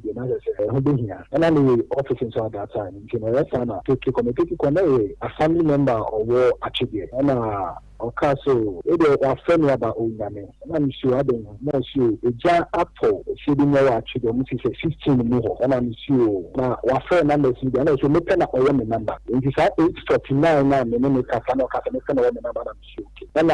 the na say ho be here and any office in so that time you know yes na take committee a family member or war actually and okay, so it was funny about Onyame. I'm sure I don't know. Sure, a jar apple, she didn't know actually, almost 15 more. And I'm sure now, our friend numbers, you know, so make a woman number. In this 849 now, the name is Casano Casanova number, I'm sure. And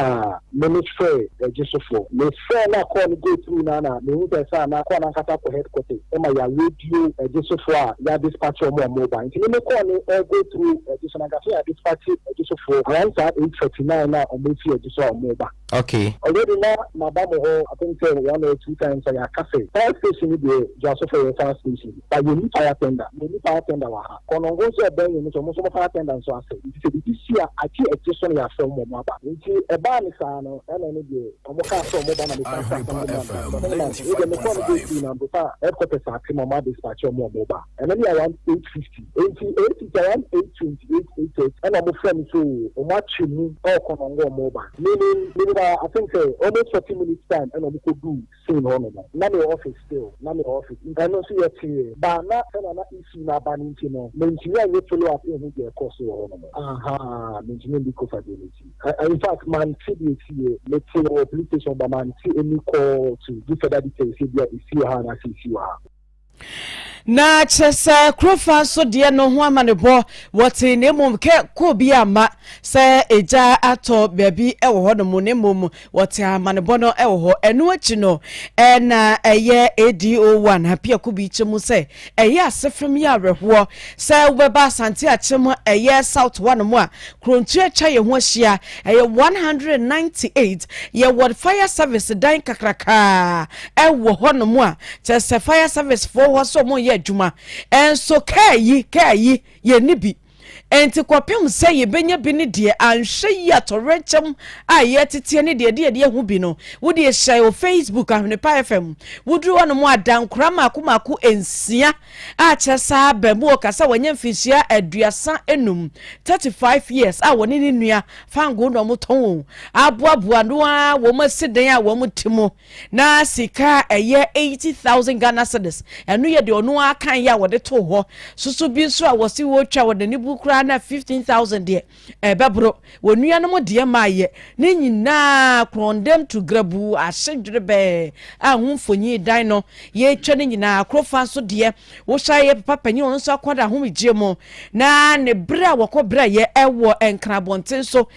manage fair, just for. Let's fair now, call go through Nana, the winter son, I call Nakata headquarters. And my radio, just for ya dispatch or more mobile. And you may call me go through this Nagafia dispatch, just for 849 now. Okay. Already now, Madame, I think 1 or 2 times I have cafe. Fire station is just for a fire station. But you need fire tender. You need fire tender. Congo so ben you so most fire tender so I say. This year I see a question ya from Mama. Nti e ba ni sa no e na ni de omo ka so mo ba na me sa. Headquarters at Mama dispatch your mobile. And then around 850. 80 around 828 and I'm friend so much me all Congo mobile. Meaning I think almost 40 minutes time and we could do same on now my office still. Now my office. I know see it here. But not issue na banning no. Maintain you follow up in the course on. Maintain the coverability. In fact, man CBC let's say our police station but man see any call to give further details if you have and see you are. Na chesa krofa so de no ho amanebo wote ne mom ke ko bia ma se eja ato baabi e wo ho no mo ne mom wote amanebo no e wo ho eno achi no na eye ADO1 happy akubi chemu se eye asefem ya rehwo se weba asante achemu eye south one mo a krontu acha ye ho ahia eye 198 ye word fire service dan kakraka e wo ho no mo a chesa fire service for ho so mo adwuma enso kai ye nibi enti kwapem se ye benya bi ne de anhwe ya torechem a ye tete ne de hu bi no wo de share o Facebook Ahwenepa FM wodru wono mo adankura makomako ensia a chesa bamu okasa wanya mfisia aduasa enum 35 years a woni ne nua fango no mo ton aboaboa no a wo masiden a wo mutimo na sika eye 80,000 Ghana cedis eno ye de ono akan ya wo de to ho susu bi so a wo si wo twa wo de ni bukura na 15,000 de bebro wonua no mo de maaye ne nyina condemn to grabu ahedrebe a humfonyi dan no ye twa ne nyina krofa so de wo hyaye papa nyi on so akoda homigye mo na ne bra wokobra ye ewo enkrabonten so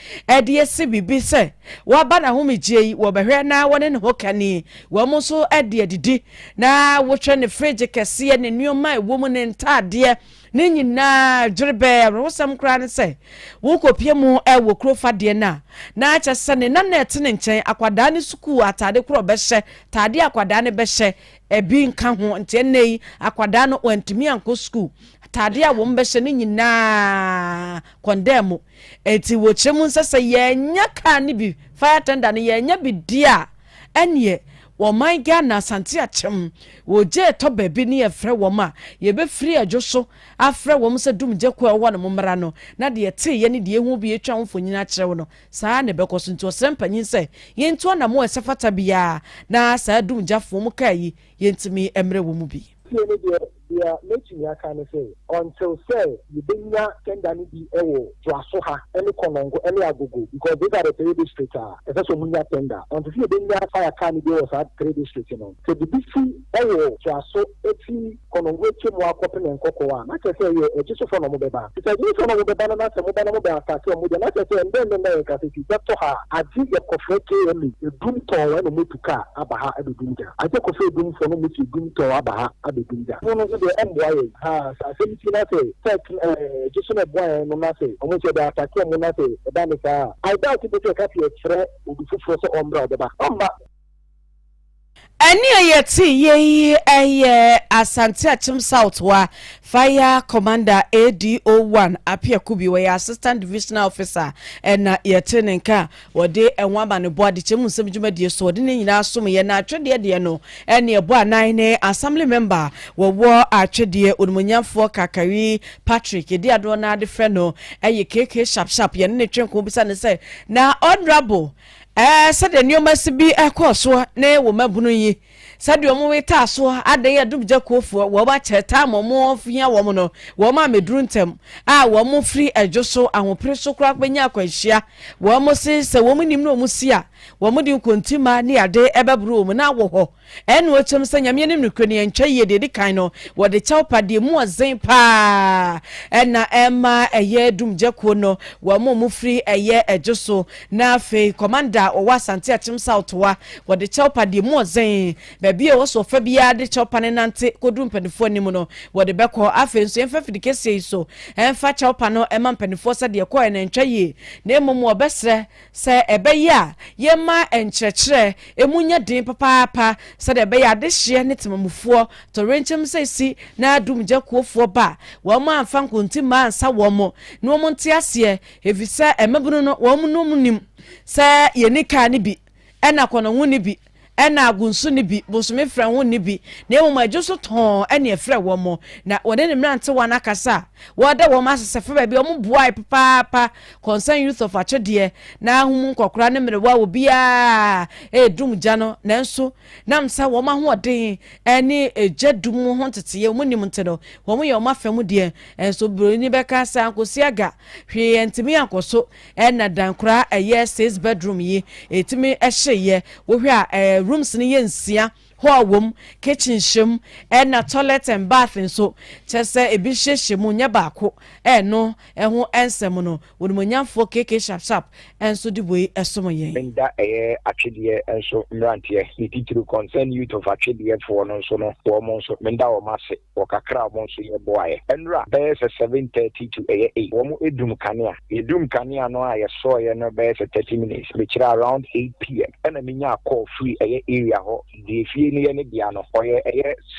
de ese bibi se wa ba na homigye yi wo behwe na wone ne hokani wo mo so de adidi na wo twa ne fridge kese ne nuoma ewo mu ne ntade ne nyina dwerebe rosam kra ne se wo kopie mu wo krofa de na acha se ne na net ne nchen akwada ne suku atade kro behye tade akwada ne behye ebi nka ho nte nei akwada no wantimi anko suku tade a wo mbehye ne nyina condemn eti wo chemu nsese ye nya ka ne bi fire tender ne ye nya bi dia enie wo man Ghana santi achem wo je to baby ne efre wo ma ye be free adwoso afre wo se dumje ko wo no mmra no na de te ye ne de ehu bi etwa mfonyina kire no saa ne be koso nti osempanyin se ye nto na mo esefata bia na saa dumjafo mu kai ye ntimi emre wo mu bi yeah, making ya kind of say until say you bring ya tender ni bi ewo Dwasoha any Konongo any Agogo because these are the 3 districts if that's when ya tender until you bring ya fire can be was at 3 districts you know so the BC ewo Dwaso eti Konongo eti mo akopene nkoko wa na say you just for no beba it's a you for no beba na say mo ba no be attack mo na say and then na ka say to ha adi ye kofreke emi edum to wa no motuka abaha abedumja ati kofe edum for no mutu edum to abaha abedumja the MYA has a similar say, just a boy, no nothing, almost a attack, no nothing, a banner. I doubt if you have your threat will be for so on brother. Any ye Asante Achim South wa Fire Commander ADO1 appear kubi we Assistant Divisional Officer and yetenenka wode enwaba ne board chemu semjuma die so de nyina som ye na atwede de no ene ebo anan ne assembly member wo atwede onumunyamfo kakari Patrick de ado na de frɛ no eye keke sharp ye ne twenko bisa ne say na honorable said the new must be a course ne wo mabunu yi sade omo we ta so ade ya dum jakofo wo ba cheta momo fia wo mo no wo ma meduru ntem wo mo free adwoso ahopre so kra gbanya akwanhia wo mo se wo mo nim no mo sia wo mo din kontima ne ade ebebru mo na wo ho enu ochem se nyame nim nkrani entwa ye de kan no wo de chawpade mu ozen pa ena ema eye dum jako no wo mo free eye adwoso na fe commander o wasante achim south wa wo de chawpade mu ozen baby e wo so fa bia de chawpane nante kodum pedifo nim no wo de beko afe nso emfa fidikese so emfa chawpa no ema pedifo se de ko ena ntwa ye na emom obesre se ebe ya ye ma enkyerkyere emunya din papa se de ebe ya de hye ne temamufuo to renchem se si na adum jakuofo ba wo ma amfa nkontima ansa wo mo na wo nte ase efisa emebunu no wo mo no nim se ye nika ne bi ena kono hu ne bi ena agunsu ne bi bosome fra ho ne bi na emom adwoso ton ena efra wo mo na wode ne mrante wana kasa wode wo ma sesefe ba bi o mo boai papa concern youth of achede na ahum nkokora ne mere wa obi a dum gya no nanso namsa wo ma hoden ene ejadum ho teteye mo nim nteno wo mo ye o ma fam de enso broni be ka sa ankosi aga hwe entimi ankoso ena dankora eye 6 bedroom yi etimi ehye wo hwe a rooms ni yensia ho wom kitchen shim na toilet and bath nso chese ebi hyehye nya baako no ho ensem no wonumonyamfo keke sharp enso de boy esom yen nda atwede enso mrantie ni titru concern youth of atwede for no so no wo mo so menda wo mase wo kakra mo so ye boaye enra be 7:30 to 8 wo mo edum kanea no aye so ye no be 30 minutes be kira around 8 p.m. ena minya call free area ho de fie ni ye ne bia no oye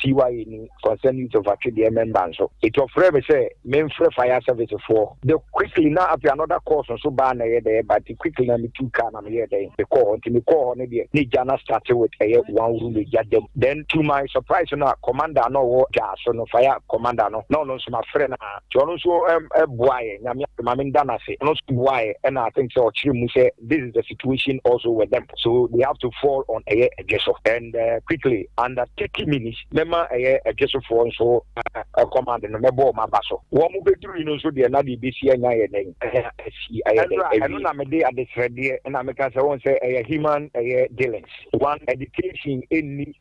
CYA ni concern youth of atwede member so it of frame say men fire service for the quickly now up another course so ba na ye there but quickly na me two car na me here there the call ne there ni jana started with one room jadem then to my surprise na commander no wo ja so no fire commander no so my friend na jono so boaye nyame maminda na se no so boaye and I think so chiri mu say this is the situation also with them so they have to fall on a gesso and quickly under 30 minutes mema a gesso for so commander no mebo ma baso wo mu beduru no so de na de besi anya ye den I know na me dey at the thread there and I make say won say human dealings one education any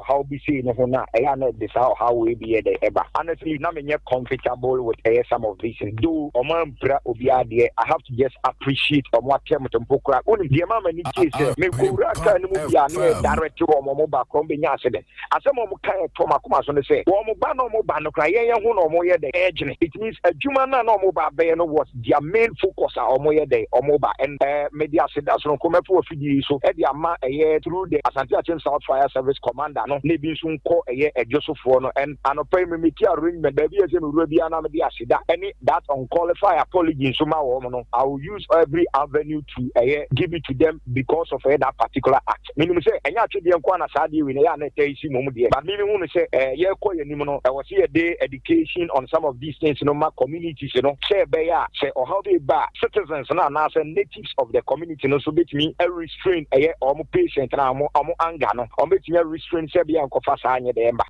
how be say no na na this how we be there eba honestly na me comfortable with some of these do o man bra obi ade I have to just appreciate o mo atem tempokura oni de mama ni case me ko ra ka ni mu bia na direct o mo ba krom be nya accident asem o mo kan to makoma so ne say o mo ba no mo ba no kra yen hu no mo ye de edgene it means adwuma na no mo ba be no was their main focus o mo ye de o mo ba and media sedas no ko mefo ofidi so e dia ma through the Asante Achim South Fire Service commander no na bi so nko ejosofo no and anopai me meki arrangement ba bi e se no ru bia na me dia sida any that unqualified apology so ma wo no I will use every avenue to give it to them because of that particular act minimum say enya atwede nko na saade we na ya na tai si mom de but minimum say ye ko ye nim no was here day education on some of these things no ma communities no say be ya say or how they ba citizens na say natives of the community no so bet me restrain omo patient na omo anger no omo bet me restrain say bia nkofa sa anye de emba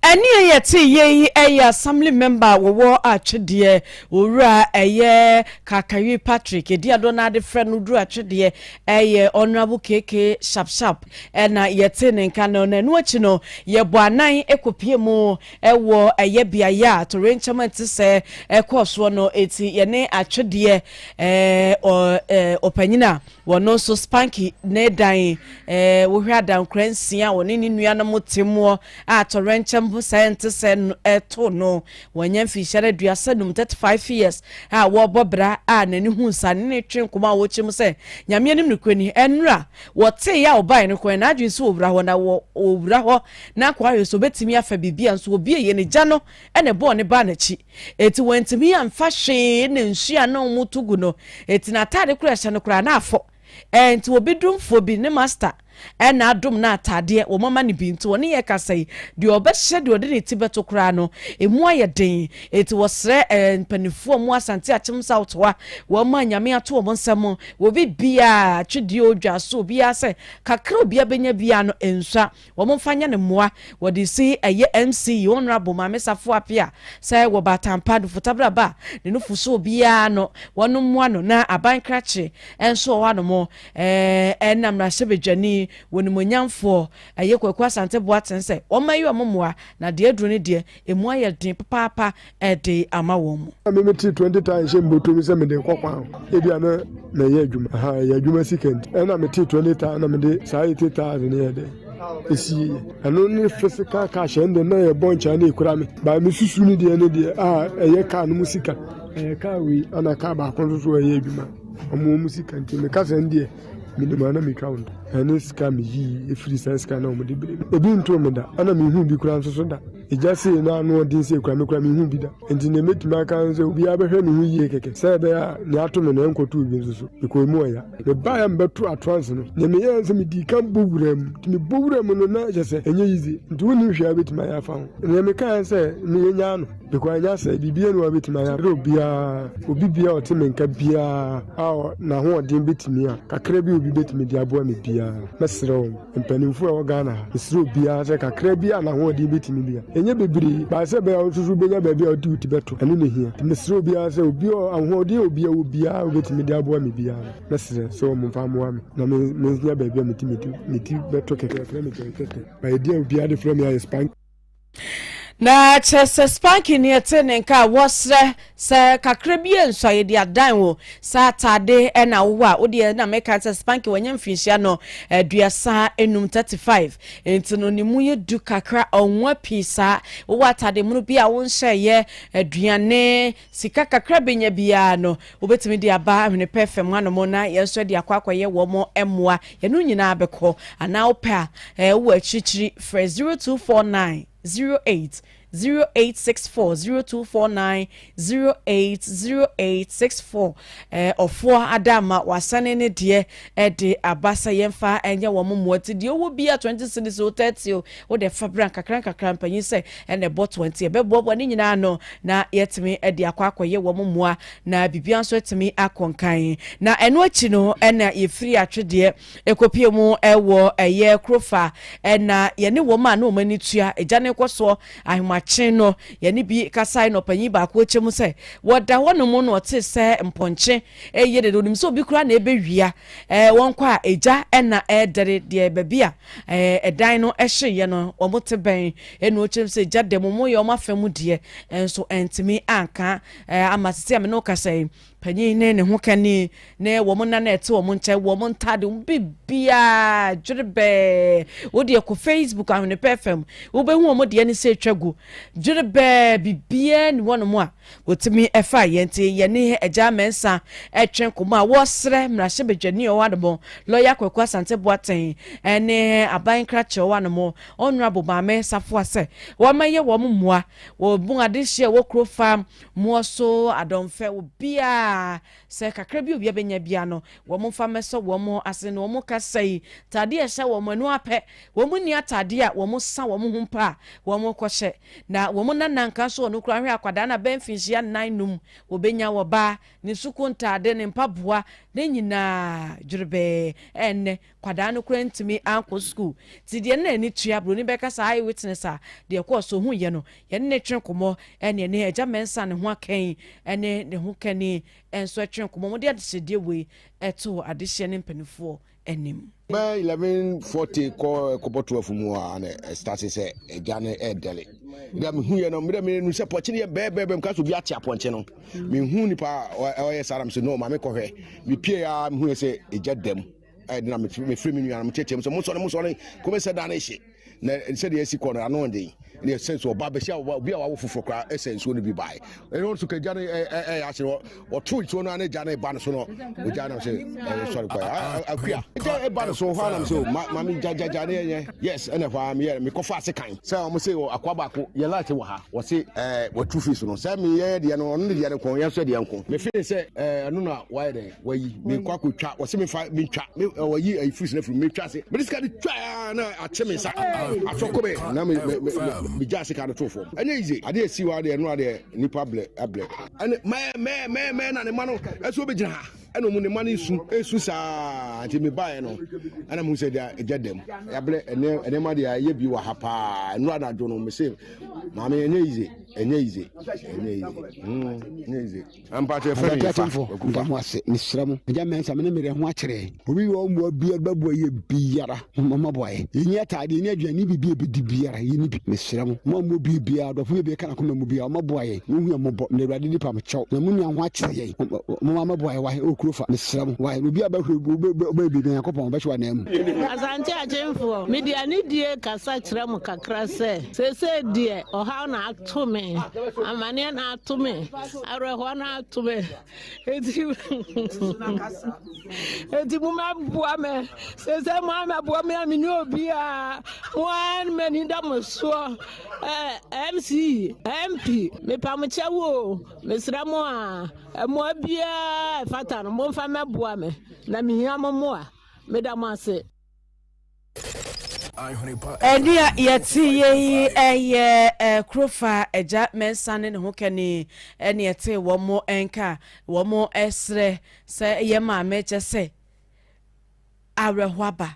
Ani ayete ye assembly member wo atwede owura Kaakyiire Patrick dia Donald friend udru atwede honorable KK sharp na yete ne nka no na nu achi no ye bo anan ekopie mu wo biaya to renchament se ekoso no eti ye ne atwede opanyina wono so spanky ne dan wo hwa dan kransia woni ni nua no motemo to Renchem scientist to no when you fish at a 35 years. War bobra and hu san ne train kuma wochim say Yamianim Nukuni enra what say ya buy no when I so obra na kwa so betimi afa bibia nso obi ye ne jano and a born banachi it went to me and fashion and she no mutugu no it's na tade crash and cry na for and to be drum for be ne master na adom na atade wo mama ne bintu wo ne ye kasai de obehye de ode ne tibeto kra no emu aye den eti wo sre mpanifo mu asante achim south wa ma nyame ato wo nsam wo bibia twedi odwa so bia se kakra obia benya bia no ensua wo mfanya ne moa wo de si eye MC honorable mamesafo apia se wo batampa do fotabra ba ne no fuso bia no wono moa no na aban krache enso wa no mo enam na sebedwani woni monyamfo eye kwakwa asante boaten se wo mayi wo moa na de aduru ne de emu aye den papa de ama wo mu amemeti 20 times shemboto mi se me de kokwa ebia na ye adwuma ye adwuma second na meti 20 times na me de sai 80,000 ne ye de esi eno ni physical cash ende na ye boncha na ekura me ba me susu ni de ne de eye ka no musika ka wi ana ka ba kon so ye adwuma omo musika nti me ka se ndie minimum na me count ene ska me yi e free sense ka na omo de bele ebi nto me da ana me hu bi kura so da eja se na no din se kura me hu bi da enti na metuma kan se obi abehwe me hu yi keke se be ya ne ato me na enkoto bi nso ko mu ya me ba ya mbeto atwans no ne me ye se me di kan bowuram ti me bowuram no na je se enye yizi nti woni hwia betima ya fa ho ne me kan se me nya no be ko anya se bibia no betima ya obi bia o te me nka bia na ho odin betimi a kakra bi obi betimi di abo me bia mesrew mpanimfo a wo Ghana mesrew bia se kakra bia na ho odin betimi bia enye bebiri ba se be osusu benya ba bia odi uti beto eno ne hia mesrew bia se obi ho odin obi a betimi di abo me bia mesre so mo fa mo am na me nya ba bia meti beto keke me keke ba dia obi a de from ya spank na chese spanking ne tene nka wosre se kakra bia nso ye dia dan wo sa atade na wo a wo de na meka se spanking wanya mfinhia no aduasa enum 35 enti no ni mu ye du kakra onwa pisa wo atade mu bia wo nhye ye aduane sika kakra benya bia no wo betimi dia ba Ahwenepa FM hanom na ye so dia kwakwaye wo mo emoa ye no nyina abekọ ana opa wo achichiri for 0249 0864 0249 ofo adama wasane ne de abasa yemfa enye wo momuati de wo bia 20 cities 30 wo de fabran kakran panyin se ene bot 20 bebo ne nyina no na yetimi de akwakoye wo momua na bibia so yetimi akonkan na eno achi no ena ye free atwede ekopie mu ewo eye krofa ena ye ne wo ma na o mani tua ejane koso ahmachen no ye ne bi kasai no panyin ba ko chemu se woda wono mu no te se mponche ye de onim so bi kura na ebewia wonkwa eja ena dere de babia edan no ehye no omote ben eno chem se eja de mo ye omafemu de enso entimi anka amasese ame no kasai panyin ne ho kani ne wo mo na na ete wo mo nche wo mo ntade bibia dwrebe wo de ko Facebook Ahwenepa FM wo be hu mo de ne se twagu dwrebe bibia ni wono mo a wotimi efa yente ye ne eja mensa etwen koma wo sre mrahye bedwani o wadbo lawyer kwakwa asante boaten ene aban krache o wanomo honorable mame safo ase wo maye wo moa wo bunade hye wo kro farm mo so adonfe wo bia se kakra bi obi abenya bia no wo mo fa meso wo mo ase no wo mo kasai tade e hye wo mo anu apɛ wo mo ni atade a wo mo sa wo mo humpa wo mo kɔhye na wo mo nananka so no kura hwe akwada na benfinhia 9 num wo benya wo ba ni suku ntade ne mpaboa ne nyina dwurebe enne kwada no kura ntimi anko school ti de na ani tua bro ni beka sa eye witness a de ko so hu ye no ye ne twen komo ene ne eja mensa ne ho akan ene ne ho kani enso twen komo mo de adehye we eto adehye ne mpanifo enim by 11:40 ko koboto afumu a na start say eja ne edele da me hu ye no me nu se poche ne bebe mka so bi ate aponche no me hu nipa oye saram se no ma me kohwe me pie ya me hu se eja dem na me free me nua na me chechem so mo so ko me se da na hye na se de esi ko no ano de ne sense oba be sia obi a wawo foforo kra essence no bi bai ɛno nso ka gya ne ase o to ito no ane gya ne ba no so no o gya na say sorry kwa akua gya e ba no so ho na so mami gya ne yes ene fa me kofa ase kan say o mo say akwa ba ko ye light wo ha wo say wo two fees no say me ye de no no de ne kon ye so de nko me feel say anu na why de wayi me kwa ko twa wo say me fa me twa me wayi ai fees na fru me twa say me this guy twa na ache me sa afoko me na me gya ase kan to fo ene easy ade si wa de no ade nipa ble ene me na ne ma no eso be gina ha ene mu ne ma ne esu sa anti me bae no ana mu say dia ejedem ya ble ene ma dia ye bi wa ha pa no ana do no me say ma me enye easy ampa te fe fa mo ase ni sram ja men sa me mere ho akere obi wo mo bia babu ye biara mo boye yin atade ni aduani bibia bedi biara yin bi me sram mo bibia do fu be kana ko mo bia mo boye hu mo bo ne rade ni pa mo chew na mu nya ho akere ye mo ma boye wa o krofa me sram wa obi abahwe bi na yakopon be hwa na am asante achemfo media ni die kasa kire mo kakra se die oha na atome amane na atome arehwa na atome eti mu mabua me se mo mabua me amini obi a one many damoso MC MP me pamche wo me sramo a mo bia fata no mo fa mabua me na me hia mo a me damase Edia yeti ye krofa eja mensane ne ho kene ene yete womo enka womo esre se ye ma meche se arehwaba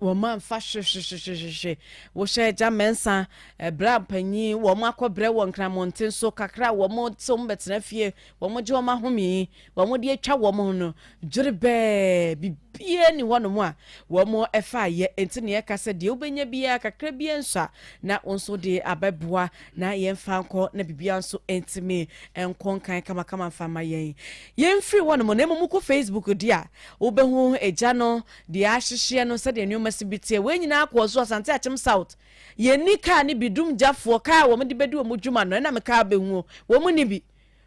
woman fa hwehwehwehwe wo hye eja mensa bra panyi womo akobre wo nkramonten so kakra womo tom betena fie womo je womo ahomi womo de atwa womo no djurebe bie ni wono mo a womo efa ye enti ne yakase de obenya bia kakra bia nso na onso de ababua na yemfa nko na bibia nso entime enkonkan kama fama yen yemfri wono mo na muko Facebook dia obehu eja no de ahyehye no se de nyoma sibitie we nyina akọ so asante achem south yeni ka ni bidum jafo ka wo de bedu wo dwuma no na me ka behu wo ni bi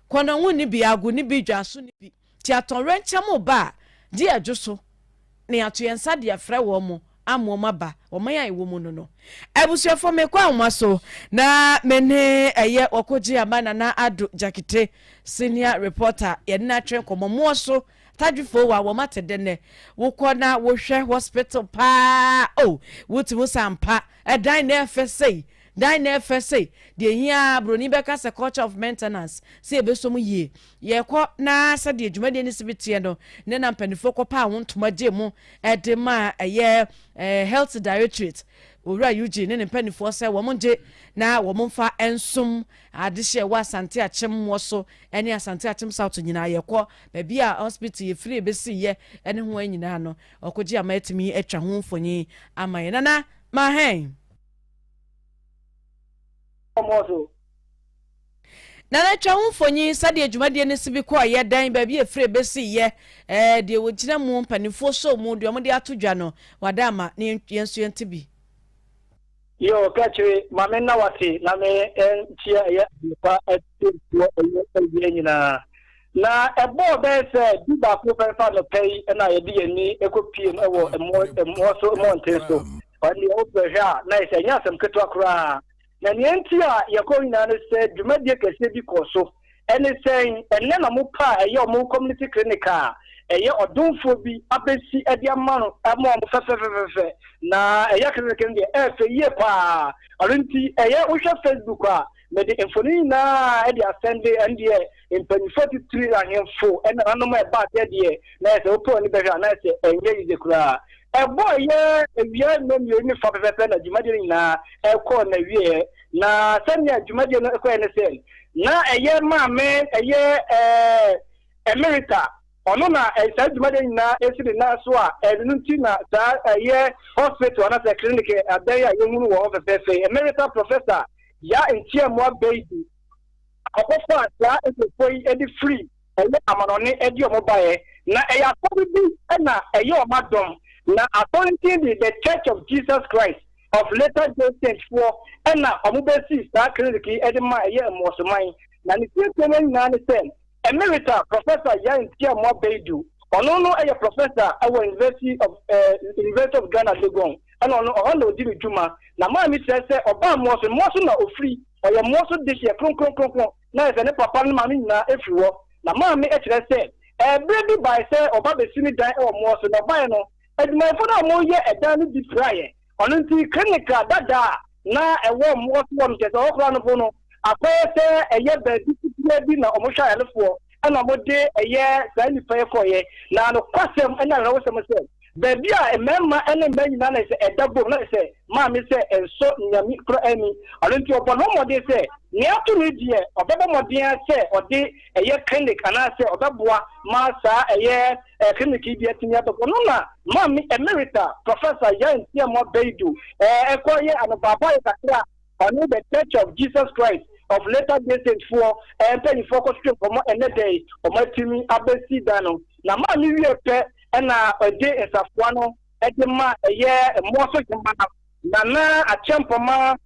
kono hu ni bi agu ni bi dwaso ni bi ti aton renchem ba di adwoso ne atoyensa de afra wo mo amoma ba wo man yan wo mu no abusuafo me kwa amaso na mene eye okoji amana na ado jakite senior reporter ye na twen komomo so tadwifo wa wo matede ne wo kona wo hwe hospital pa wuti wo sampa dan na FSA de hia broni beka se culture of maintenance se ebesom yie ye ko na se de adwumade ni sibitie no ne na mpanifo ko pa wontoma je mu de ma ye health directorate owura Eugene ne mpanifo se wo monje na wo monfa ensum adehye wa asante achem wo so ene asante achem south nyina ye ko ba bia hospital ye free besi ye ene ho anyina no okoji amatimi atwa ho mfonyi amaye nana ma hen na twa mfonyi sade adwumade ne sibi ko ye dan ba bia free besi ye de wo gina mu mpanifo so mu de omde atodwa no wadama ne yenso yentibi yo kache mamena wati na me chia ya pa nyina na ebo be se duba ko fe fa no pay na ye di ani ekopie no wo emo so monte so ani o be ja na se nya sam keto akra na nienti a ye ko ina no se dwumadie kese bi ko so ene sen ene na mo pa eye o mo community clinic a eye odunfo bi abesi ade amano amo fe na eye clinic ndi efe ye pa orinti eye wo hwe Facebook a me de infoni na e de asende ndi in 43 ahemfo ene anom e ba de na se opo ni be hwa na se enye ide kura ebo ye ewia mmemme ni fa pepe na dwumadie na e ko na wie na sanya dwumadie no ko ene se na eye maame eye emerita ono na esa dwumadie na esiri na so a enunti na ta eye hospital na se clinic adaya yehunu wo pepe emerita professor ya entia mo baby akofo ata efoi edi free eye amanone edi omobaye na eye akobi bi na eye omadom na authority the Church of Jesus Christ of Latter Day Saints for Enna Omubesi Star Clinic Edema Mosomai. Nancy Emerita Professor Yan Tia Mobaidu. Ono a professor at University of Ghana Legon. And on Jimmy Juma. Na mami says Obama was na free or your most this year clunk. Now is a papa mammy na everywhere. Na mami say baby by say Obama Simi die or more so the bino. And my father more yet a danny deep fryer. On the clinica dada na a warm one just all round of bono. A say a year the discipline or Mosha for and a day a year 75 for ye. Now no question and I know myself. Baby, a member and a man say a double say, Mammy say, and so Yami Pro Emmy. I don't know what they say. Near to read ye, or Baba Modia say, or day a year clinic, and I say, or Babua, Massa, a year, a clinic, Yatina, but Bonona, Mammy Emerita, Professor Yan Tiamo Baidu, a choir and a Baba Kaseɛbɔ, on the Church of Jesus Christ. Of Latter Day Saints for and penny focus for more and a day or my team Abesi Dano. Now, my new year and a day is a fuano at the ma a year and more so Nana a champama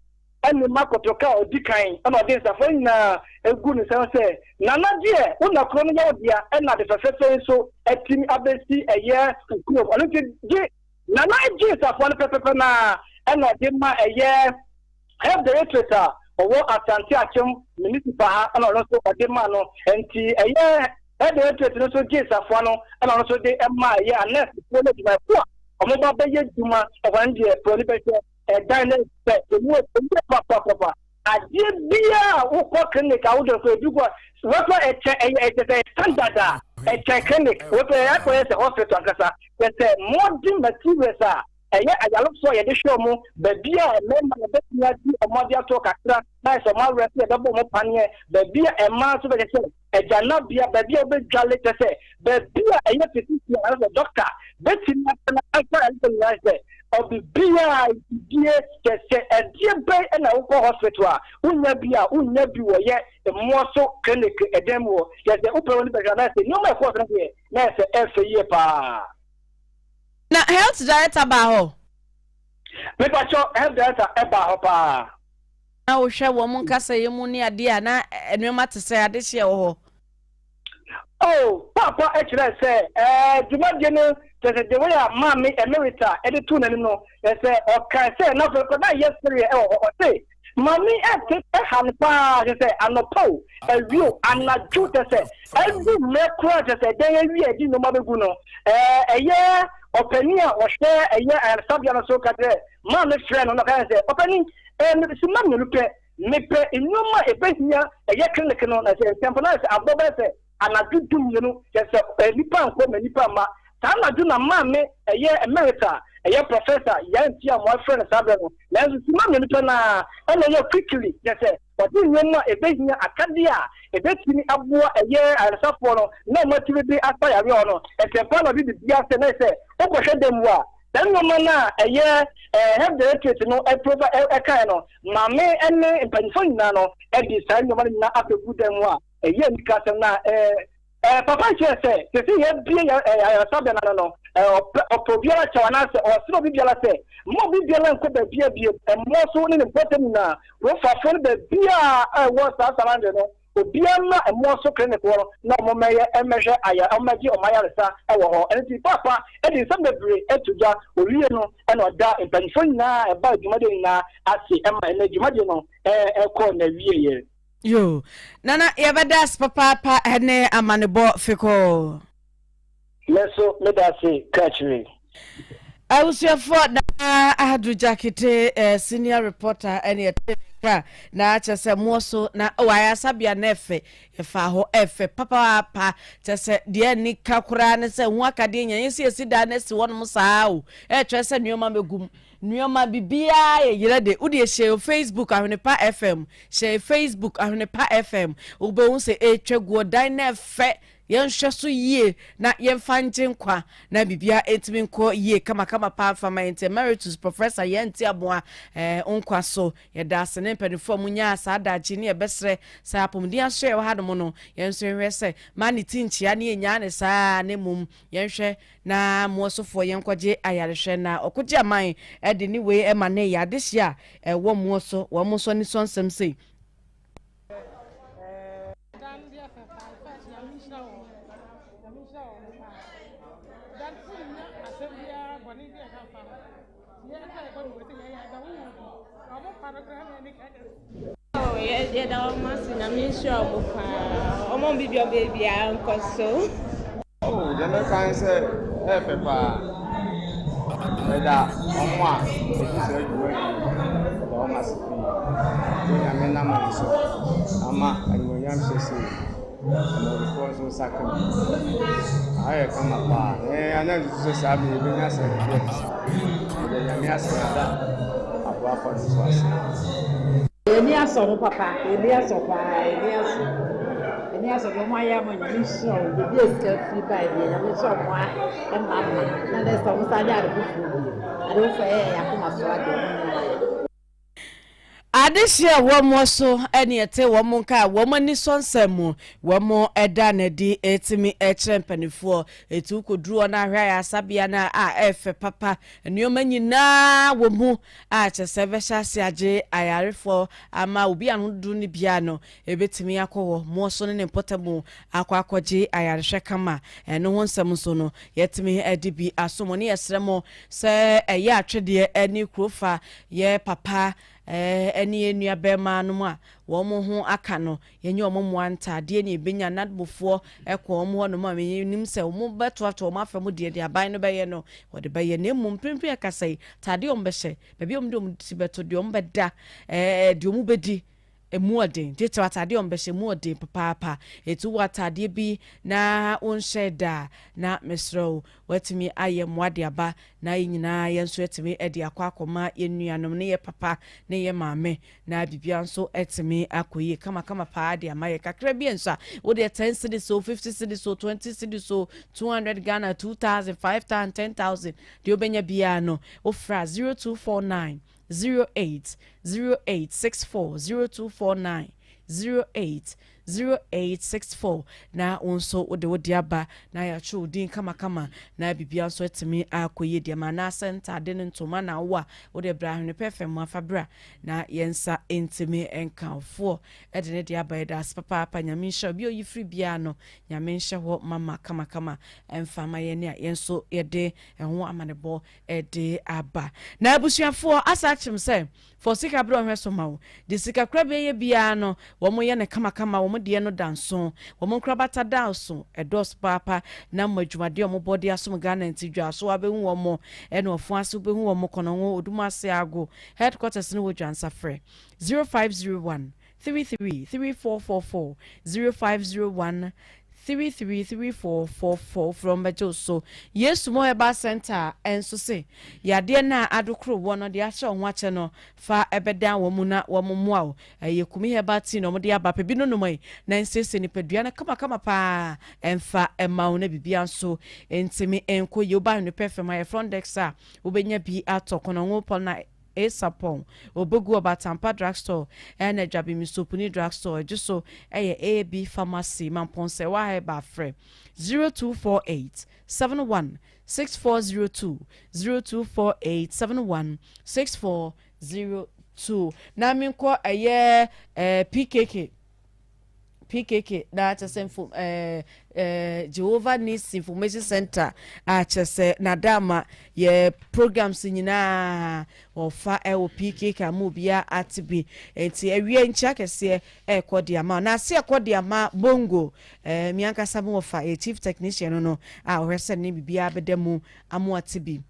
and the Makotoka or Dikain and all this a fine a goodness and say Nana dear, una chronia dear and not the professor so at team Abesi a year to go. I look at Nana Jis of one pepper na and I did my a year have the literature. Owo Asante Achim municipal and also Ademano and a year had the also James Afano and also the Emma yeah unless it's my poor or mobile bay Juma of one year prohibited a dynamic the word papa. I did be a clinic out of the Duba what a standard a clinic what a hospital that's a more materials are. I look so a show more, but beer and member of the Modia talk at nice or more rest double more panier, the beer and mass of the same. A Jana beer, but beer big jolly to say, but beer and yet as a doctor, but in anything like that. Of the beer, just say a dear bay and alcohol hospital, never be yet the more so clinic a demo, that the open no my father here, that's a year pa. Na health director ba ho. Me pa cho health director e ba ho pa. Na wo hwe wo mun kasa yemu ni ade a na enwema te se ade hye wo ho. Oh, papa e kire se jumadie no te se de we a mami emerita e de tu na no se o kan se na ko na yesterday e o say mami e han pa se anopo e wi anaju te se e du me kura te se den wi edi no mabegu no eye openia o share eye sabia no so kadre mami friend no kan se openi si mami no pe me pe inuma e behia eye clinic no na se tempo na se aboba se anaju dum no se nipa nko me nipa ma anaju na mami eye emerita eye professor yan tia mo friend sabia no na si mami no pe na ene yo quickly se odi nyema ebehia akadia ebetini aboa eye aresafo no na matibi bi asayare ono etepa no bi bia se na se okohwe dem wa dan no na eye have the right no e prova e kan no mame ene mpanifo nyina no e di sai no na abegu dem wa eye nika se na papa che se ye bi ya sabia na no oprobiara chawana se o sino bibiala se mo bibiala nko ba bia mo so ne botem na wo fa fo ne bia wo sa salande no obiama mo so clinic wo na mo meye emeje aya o maji o maya resa e wo ho enti papa e di some bebre etuja owie no e no da empanifo na e ba dwumade na ase e ma na dwumade no e ko na wie ye yo nana yebedas papa ene amanebo fiko Leso medase catching. I was your for na Ahadu Jakete senior reporter any na chese moso na waya sabia nefe efa ho efe papa pa chese de ni kakura ne se ho akade nya yesi esida na si wonum saa o chese nuoma megum nuoma bibia ye yire de udi share Facebook Ahwenepa FM share Facebook Ahwenepa FM ube hu se twego dan na fe yɛnhwɛ so yie na yɛmfa ngye nkwa na bibia etimi nkɔ yie kama pa fa mente emeritus professor yɛnti aboa nkwa so yɛda asene mpanifo mu nya asadagye ne yɛbɛsrɛ sa apomdi ahye wɔ hadom no yɛnso hwɛ sɛ ma ne tinchia ne nya ne saa ne mum yɛnhwɛ na muosofo yɛnkɔgye ayarehwɛ na ɔkɔgye aman de ne wei ma ne yɛadehye a ɛwɔ muoso wɔ mo so ne so nsɛm sei Yeah, that was my mission. I'm on video baby, uncle so. Oh, the next time say, hey, Papa. That Oma, it is a great Oma City. I mean, I'm so. Ama, and when I'm so I'm a responsible second. I come up, and then just have me bring us a yes. The Yamias for this was. Elias or Papa, Elias or Elias of NYAME mission, the dear free by the mission and Mamma, and there's some side out of the I don't say I come as well. Adehye wo mo so ene ete wo mo nka wo mo ni sonsemu wo mo eda na di etimi ekire mpanifo etu koduru na ahwa ya sabia na efe papa enioma nyina wo mu a chese besha se age ayarefo ama obi anodu ni bia no ebetimi akwo mo so ne potemu akwakoje ayarehwe kama eno ho nsem so no yetimi edibi asomo ne yesremo se eye atwede eni krofa ye papa eni enua bema no mu a wo mo ho aka no yenye wo mo antade ne ebenya nadbofo ekwo mo ho no ma menim se wo mo betoato mo afam de aban no beye no wo de beye ne mum prempre akasai tade o mbehye bebi o mde o tibeto de o mbeda de o mu bedi emuodin de atade on behye muodin papa etu watade bi na onsheda na mesro watimi aye muade aba na nyina yenso etimi ede akwa yenuanom ne ye papa ne ye maame na bibia nso etimi akoyi kama pa de amaye kakra bi enso wo de 10 cedis so 50 cedis so 20 cedis so 200 Ghana 2000 5000 10000 de obenya bia no ofra 0249 080864 0249 na onso ode aba na ya chu din kama na bibia nso etimi akoye de ma na center de ntoma na wo ode Ahwenepa FM afabra na yensa entimi enkanfo ede ne de aba eda papa nyamensha bi oyifri bia no nyamensha ho mama kama emfama ye ne yenso yede ho amanebo ede aba na abusuafo asachim se for sika bro hweso mawo de sika krabe ye bia no wo mo ye ne kama wo mo de no danso wo mo krabata danso edos papa na madwumade wo body asom Ghana ntidwa so abehu wo mo ene ofo ase obehu wo mo kono wo odumase ago headquarters no wodwansa frɛ 0501 333444 0501 333444 from Bajoso. Yes, more about center and so say. Yade na adokro wono de ache ho ache no fa ebeda womuna womumwa. Yekumi hebati no mode aba pebi no mai na nsese ni pedua na kama pa emfa ema na bibia nso entimi enko yoba Ahwenepa FM my front dexa obenya bi atokono ngopol na Esapon obegu Batampa drugstore and a jabi misopuni drugstore just AB pharmacy mamponse wa heba fre 0248 71 6402 0248 71 6402 na minko PKK na chese Jehovah Needs Information Center chese na dama ye programs nyina ofa ewo PKK amobia atibi enti ewie ncha kese ekodi ama na se ekodi ama bongo mianka sabu ofa chief technician no ohwese ne bibia bedemu amu atibi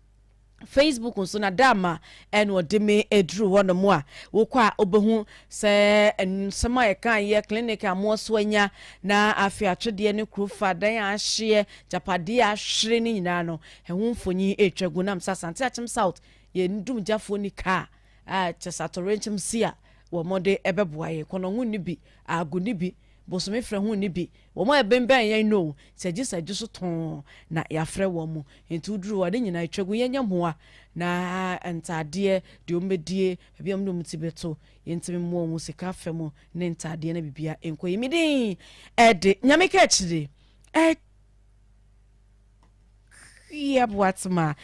Facebook nso na dama eno de me edru wono mo a wo kwa obehu se nsema ye kan ye clinic amoso anya na afi atwede ne krufa dan ahye japade ahwere ni nyina no ehu mfonyi etwagu nam sasante achim south ye ndum jafo ni ka chesatorenchim sia wo mode ebeboaye kono ngu ni bi agu ni bi bosome frɛ ho ni bi wo mo ebemben yen no se gye so ton na ya frɛ wo mo enti uduru wade nyina atwagu yenya moa na ntade de omedie bia mo mutibeto yentimi mo wo sika fam ne ntade na bibia enkoyi midin ede nyame ka chire KAAKYIRE AKUA boatemaa